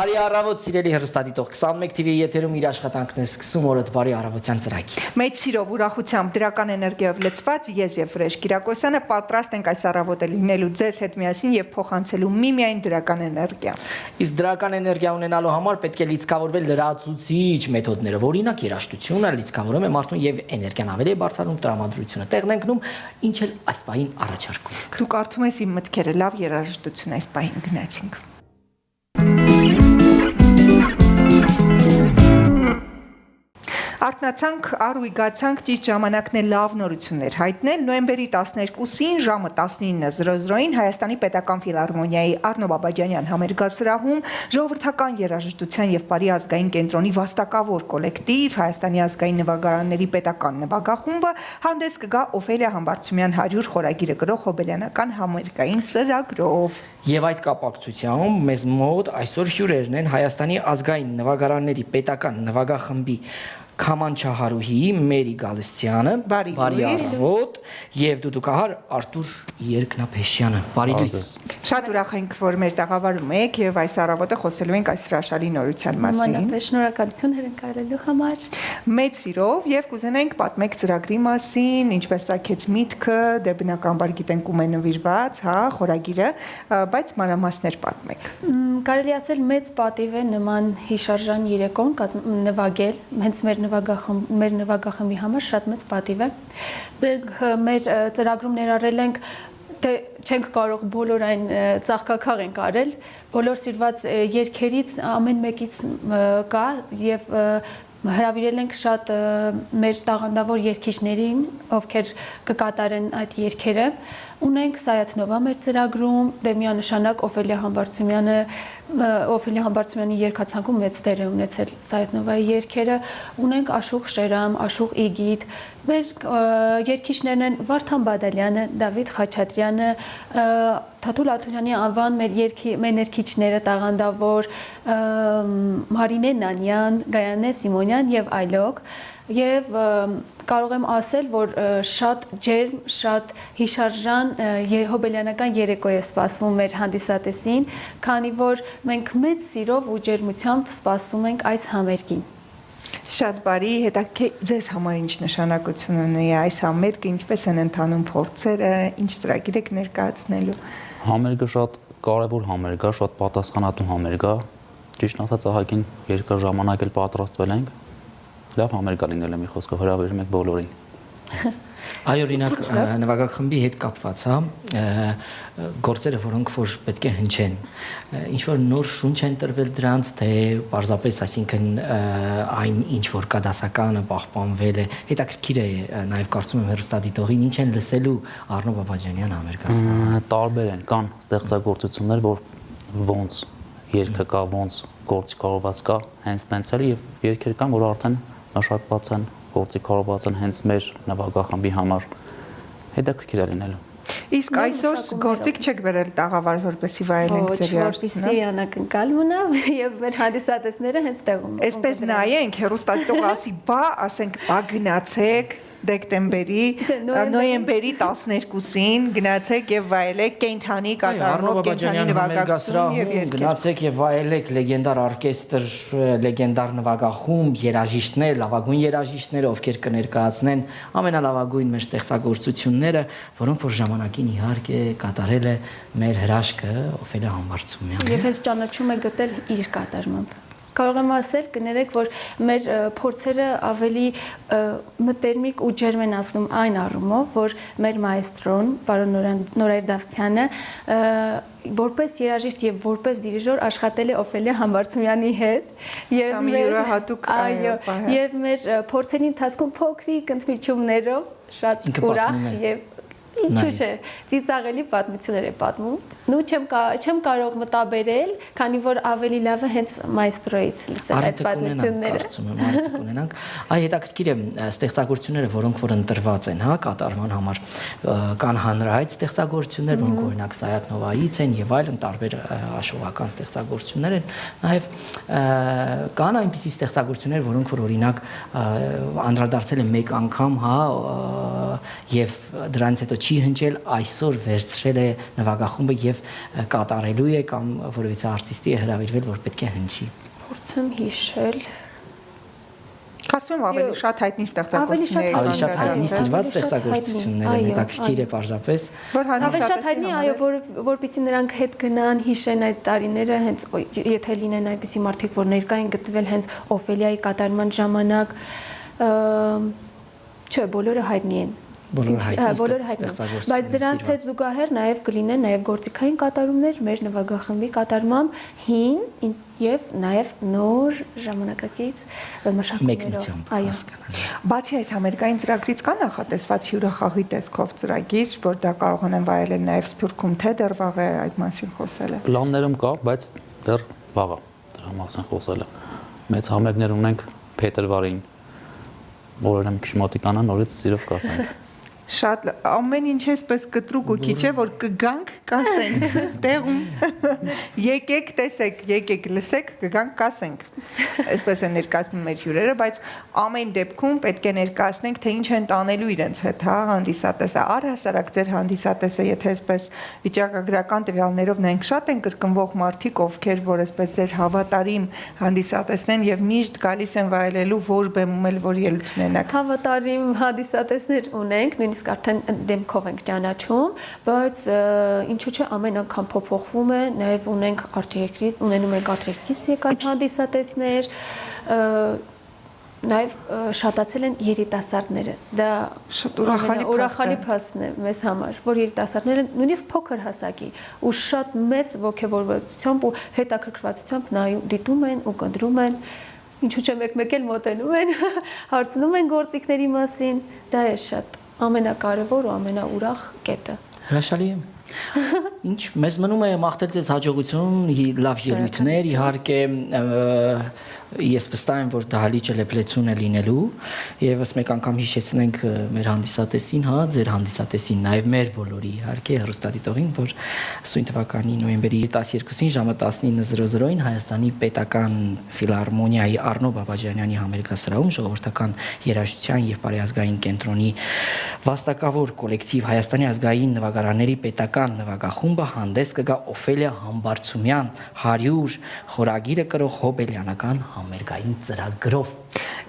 Բարի առավոտ, սիրելի հեռուստադիտող, 21 TV եթերում իր աշխատանքն է սկսում օրդ բարի առավոտյան ծրագիր։ Մեծ սիրով ուրախությամբ դրական էներգիայով լցված ես եւ Վրեժ Կիրակոսյանը պատրաստ ենք այս առավոտը լինելու ձեզ հետ միասին եւ փոխանցելու միմիայն դրական էներգիա։ Իսկ դրական էներգիա ունենալու համար պետք է լիցքավորվել լրացուցիչ մեթոդներով, օրինակ երաժշտությունը լիցքավորում է մարդուն եւ էներգիան ավելի է բարձրանում տրամադրությունը։ Տեղն ենք գնում, ինչ էլ այս պահին առաջարկում ենք։ Դու կարդում ես իմ մտքերը, լավ երաժշտություն այս պահին գնացինք։ Արթնացանք, առույգացանք, ճիշտ ժամանակն է լավ նորություններ հայտնել։ Նոյեմբերի 12-ին ժամը 19:00-ին Հայաստանի Պետական Ֆիլհարմոնիայի Առնո Բաբաջանյան համերգասրահում ժողովրդական երաժշտության եւ բարի ազգային կենտրոնի վաստակավոր կոլեկտիվ Հայաստանի ազգային նվագարանների պետական նվագախումբը հանդես կգա Օֆելիա Համբարձումյան 100 խորագիրը գրող հոբելյանական համերգային ծրագրով։ Եվ այդ կապակցությամբ մեզ մոտ այսօր հյուրերն են Հայաստանի ազգային նվագարանների պետական նվագախմբի Քամանչահարուհի Մերի Գալստյանը, բարի առավոտ, եւ դուդուկահար Արտուր Երկնափեշյանը, բարի լույս։ Շատ ուրախ ենք, որ մեր տաղավարում եք եւ այս առավոտը խոսելու ենք այս հրաշալի նորության մասին։ Մանավանդ շնորհակալություն հրընկալելու համար։ Մեծ սիրով եւ կուզենենք պատմեք ծրագրի մասին, ինչպես ցակեց միտքը, դե բնականաբար գիտենք ում է նվիրված, հա, խորագիրը, բայց մանրամասներ պատմեք։ Կարելի ասել մեծ պատիվ է նման հիշարժան երեկոն նվագել, հենց մեր նվագախմբի համար շատ մեծ պատիվ է։ Մեր ծրագրում ներառել ենք թե չենք կարող բոլոր այն ծաղկակաղ ենք արել, բոլոր սիրված երգերից ամեն մեկից կա եւ հրավիրել ենք շատ մեր տաղանդավոր երգիչներին, ովքեր կկատարեն այդ երգերը։ Ունենք Սայաթնովա մեր ծրագրում, դե միանշանակ Օֆելիա Համբարձումյանի երգացանկում մեծ դեր է ունեցել Սայաթնովայի երգերը։ Ունենք Աշուղ Շերամ, Աշուղ Իգիթ, մեր երգիչներն են Վարդան Բադալյանը, Դավիթ Խաչատրյանը, Թաթուլ Աթունյանի անվան մեր ներքիչները տաղանդավոր, Մարինե Նանյան, Գայանե Սիմոնյան եւ այլոք։ Եվ կարող եմ ասել, որ շատ ջերմ, շատ հիշարժան հոբելյանական երեկո է սպասվում մեր հանդիսատեսին, քանի որ մենք մեծ սիրով ու ջերմությամբ սպասում ենք այս համերգին։ Շատ բարի, հետաքրքիր ձեզ համար ինչ նշանակություն ունի այս համերգը, ինչպես են ընթանում փորձերը, ինչ ծրագիր եք ներկայացնելու։ Համերգը շատ կարևոր համերգ է, շատ պատասխանատու համերգ է։ Ճիշտ ասած, ահագին երկար ժամանակ էլ պատրաստվել ենք։ Լավ համերգ լինել է մի խոսքով, հրավիրում եք բոլորին։ Այ օրինակ նվագախմբի հետ կապված, հա, գործերը, որոնք որ պետք է հնչեն, ինչ որ նոր շունչ են տրվել դրանց, թե պարզապես, այսինքն այն ինչ որ կա դասականը պահպանվել է, հետաքրքիր է նաև կարծում եմ հեռուստադիտողին ինչ են լսելու Առնո Բաբաջանյան համերգասրահում։ Տարբեր են, կան ստեղծագործություններ, որ ոնց երգը կա, ոնց գործի կարողված կա, հենց տենց էլ եւ երգեր կան, որ արդեն մշակված են, գործի կարողված են հենց մեր նվագախմբի համար հետաքրքիր է լինելու։ Իսկ այսօր գործիք չեք վերել տաղավար, որպեսզի վայելենք ձեր երաժշտությունը։ Որպեսզի անակնկալ մնա եւ մեր հանդիսատեսները հենց տեղում են։ Այսպես նայենք, հեռուստադիտողը ասի, բա, ասենք, բա գնացեք դեկտեմբերի, նոյեմբերի 12-ին գնացեք եւ վայելեք կենթանի կատարումով կենթանի նվագախումբ եւ գնացեք եւ վայելեք լեգենդար օրկեստր, լեգենդար նվագախումբ, երաժիշտներ, լավագույն երաժիշտները, ովքեր կներկայացնեն ամենալավագույն մեր ստեղծագործությունները, որոնք որ ժամանակին իհարկե կատարել է մեր հրաշքը Օֆելիա Համբարձումյանը։ Եվ հենց ճանաչում է գտել իր կատարմամբ։ Կարող եմ ասել, կներեք, որ մեր փորձերը ավելի մտերմիկ ու ջերմ են ասում այն առումով, որ մեր մայստրոն, պարոն Նորայր Դավթյանը, որպես երաժիշտ եւ որպես դիրիժոր աշխատել է Օֆելիա Համբարձումյանի հետ եւ մեր փորձերի ընթացքում փոքրիկ ընդմիջումներով շատ ուրախ եւ ինչու՞ չէ, ծիծաղելի պատմություններ է պատմում։ Նու չեմ կարող մտաբերել, քանի որ ավելի լավ է հենց մայստրոից լսել այդ պատմությունները։ Կարծում եմ, արդյոք ունենանք։ Այ հետաքրքիր է ստեղծագործությունները, որոնք որ ընտրված են, հա, կատարման համար, կան հանրահայտ ստեղծագործություններ, որոնք օրինակ Սայաթնովայից են եւ այլն տարբեր աշխուհական ստեղծագործություններ են։ Նաեւ կան այնպիսի ստեղծագործություններ, որոնք որ օրինակ անդրադարձել են մեկ անգամ, հա, եւ դրանից հետո չի հնչել, այսօր վերցրել է նվագախումբը եւ կատարելու է կամ որևիցե արտիստի է հրավիրվել, որ պետք է հնչի։ Փորձեմ հիշել։ Կարծում եմ ավելի շատ հայտնի ստեղծագործություններ Ավելի շատ հայտնի սիրված ստեղծագործություններ են, հետաքրքիր է պարզապես։ Ավելի շատ հայտնի, այո, որպեսզի նրանք հետ գնան, հիշեն այդ տարիները, հենց եթե լինեն այնպիսի մարդիկ, որ ներկա են գտնվել հենց Օֆելիայի կատարման ժամանակ, չէ, բոլորը հայտնի են։ Բոլորը հայտնի։ Բայց դրանց հետ զուգահեռ նաև կլինեն նաև գործիքային կատարումներ մեր նվագախմբի կատարմամբ հին եւ նաև նոր ժամանակակից մշակույթներով։ Այո։ Բացի այս համերգային ծրագրից կա նախատեսված հյուրախաղի տեսքով ծրագիր, որ դա կարողանան վայելել նաև Սփյուռքում, թե դեռ վաղ է այդ մասին խոսելը։ Պլաններում կա, բայց դեռ վաղ է դրա մասին խոսելը։ Մեծ համերգներ ունենք փետրվարին, որը մի քիչ մոտիկանա, նորից սիրով կասենք։ Շատ ամեն ինչ էսպես կտրուկ ու քիչ է, որ կգանք, կասենք, տեղում եկեք, տեսեք, եկեք, լսեք, կգանք, կասենք։ Այսպես են ներկայացնում մեր հյուրերը, բայց ամեն դեպքում պետք է ներկայացնենք, թե ինչ են տանելու իրենց հետ, հա, հանդիսատեսը, առհասարակ ձեր հանդիսատեսը, եթե այսպես վիճակագրական տվյալներով նայենք, շատ են կրկնվող մարդիկ, ովքեր որ այսպես ձեր հավատարիմ հանդիսատեսն են եւ միշտ գալիս են վայելելու որ բեմում էլ որ ելույթ ունենաք։ Հավատարիմ հանդիսատեսներ ունենք, նույնիսկ արդեն դեմքով ենք ճանաչում, բայց ինչու՞ չէ ամեն անգամ փոփոխվում է, նաև ունենում ենք արտերկրից եկած հանդիսատեսներ, նաև շատացել են երիտասարդները։ Դա շատ ուրախալի փաստ է մեզ համար, որ երիտասարդները նույնիսկ փոքր հասակի ու շատ մեծ ոգևորվածությամբ ու հետաքրքրվածությամբ դիտում են ու կնդրում են, ինչու՞ չէ մեկ-մեկ էլ մոտենում են, հարցնում են գործիքների մասին, դա է շատ ամենակարևոր ու ամենաուրախ կետը։ Հրաշալի է։ Ինչ մեզ մնում է մաղթել ձեզ հաջողություն, լավ ելույթներ, իհարկե ես վստահ եմ, որ դահլիճը լեփլեցուն է լինելու եւ ըստ մեկ անգամ հիշեցնենք մեր հանդիսատեսին, հա, ձեր հանդիսատեսին, նաեւ մեր բոլորի իհարկե հեռուստադիտողին, որ սույն թվականի նոյեմբերի 12-ին ժամը 19:00-ին Հայաստանի Պետական ֆիլհարմոնիայի Առնո Բաբաջանյանի համերգասրահում ժողովրդական երաժշտության եւ բարեազգային կենտրոնի վաստակավոր կոլեկտիվ Հայաստանի ազգային նվագարանների պետական նվագախումբը հանդես կգա Օֆելիա Համբարձումյան 100 խորագիրը կրող հոբելյանական համերգային ծրագրով։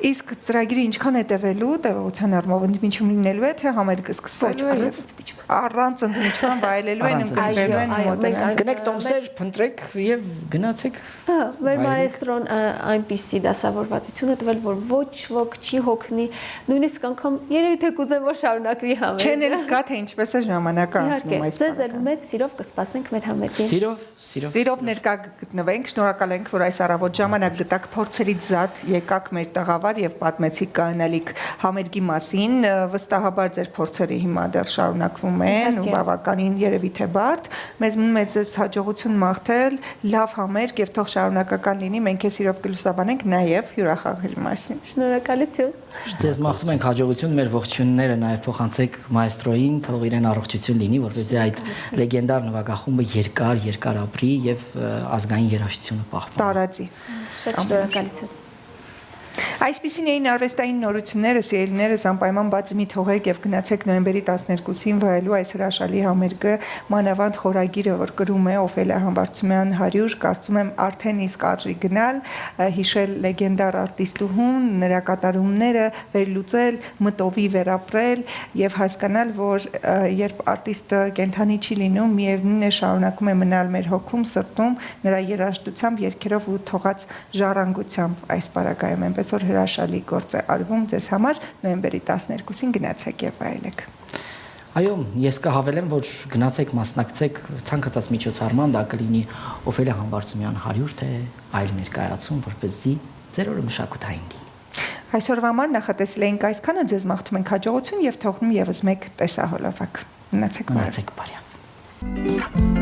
Իսկ ծրագիրը ինչքան է տևելու, տևողության առումով ընդմիջում լինելու է, թե համերգը սկսվելու է առանց ընդմիջման վայելելու են, ընկերվելու են մոտենալ։ Գնեք տոմսեր, փնտրեք եւ գնացեք։ Մեր մայեստրոն այնպիսի դասավորվածություն է տվել, որ ոչ ոք չի հոգնի, նույնիսկ անգամ երևի թե կուզեմ որ շարունակվի համերգը։ Չեն էլ զգա թե ինչպես է ժամանակը անցնում այս։ Ձեզ էլ մեծ սիրով կսպասենք մեր համերգին։ Սիրով ներկա գտնվենք, շնորհակալ ենք, որ այս առավոտ ժամանակ գտաք փորձերից զատ եկաք մեր տաղավար եւ պատմեցիք կանալիք համերգի մասին, վստահաբար ձեր փորձերը հիմա դեռ շարունակվում են ու բավականին երևի թե բարդ, մեզ մնում է ձեզ հաջողություն մաղթել, լավ համերգ եւ թող շարունակական լինի, մենք է սիրով կլուսաբանենք նաեւ հյուրախաղերի մասին։ Շնորհակալություն։ Ձեզ մաղթում ենք հաջողություն, մեր ողջույնները նաեւ փոխանցեք մայստրոին, թող իրեն առողջություն լինի, որպեսզի այդ լեգենդար նվագախումբը երկար ապրի եւ ազգային երաժշտությունը պահպանի։ Տարածի։ Շատ շնորհակալություն։ Այսպիսին էին արվեստային նորությունները, սիրելիներս, անպայման բացի մի թողեք եւ գնացեք նոյեմբերի 12-ին վայելու այս հրաշալի համերգը, մանավանդ խորագիրը, որ կրում է Օֆելիա Համբարձումյան 100, կարծում եմ արդեն իսկ արժի գնալ, հիշել լեգենդար արտիստուհուն, նրա կատարումները, վերլուծել, մտովի վերապրել եւ հասկանալ, որ երբ արտիստը կենթանի չի լինում, միևնույն է շարունակում է մնալ մեր հոգում, սրտում, նրա երաժշտությամբ, երգերով ու թողած ժառանգությամբ այս պարագայում այնպես որ հրաշալի գործ է արվում ձեզ համար նոյեմբերի 12-ին գնացեք եւ վայելեք։ Այո, ես կհավելեմ, որ գնացեք մասնակցեք ցանկացած միջոցառման, դա կլինի Օֆելիա Համբարձումյան 100 թե այլ ներկայացում, որպեսզի ձեր օրը մշակութային լինի։ Այսօրվա համար նախատեսել էինք այսքանը, ձեզ մաղթում ենք հաջողություն եւ թողնում եւս մեկ տեսահոլովակ։ Մնացեք բարև։